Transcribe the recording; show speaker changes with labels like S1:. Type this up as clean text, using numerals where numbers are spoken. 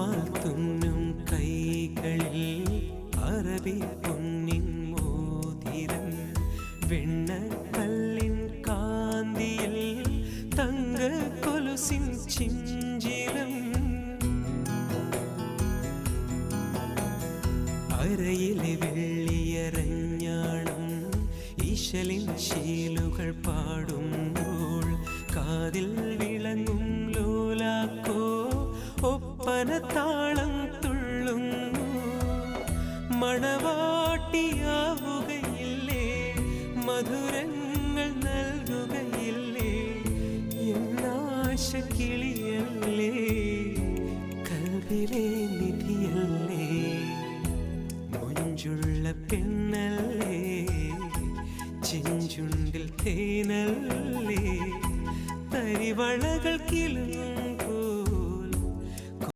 S1: റുമാൽ തുന്നും കൈകളിൽ അറബി പൊന്നിൻ മോതിരം വെണ്ണക്കല്ലിൻ കാന്തിയിൽ തങ്ക കൊലുസിൻ ചിഞ്ചിലം അരയിലെ വെള്ളിയരഞ്ഞാണം ഈശലിൻ ശീലുകൾ പാടുമ്പോൾ കാതിൽ വിളങ്ങും ലോലാക്കോ ഒപ്പന താളം തുള്ളുന്നു മണവാട്ടിയാവുകയില്ലേ മധുരങ്ങൾ നൽകുകയില്ലേ എന്നാശ കിളിയല്ലേ കൽവിലെ നിധിയല്ലേ മുഞ്ചുള്ള പെണ്ണല്ലേ ചെഞ്ചുണ്ടിൽ തേനല്ലേ തരിവളകൾ കിളും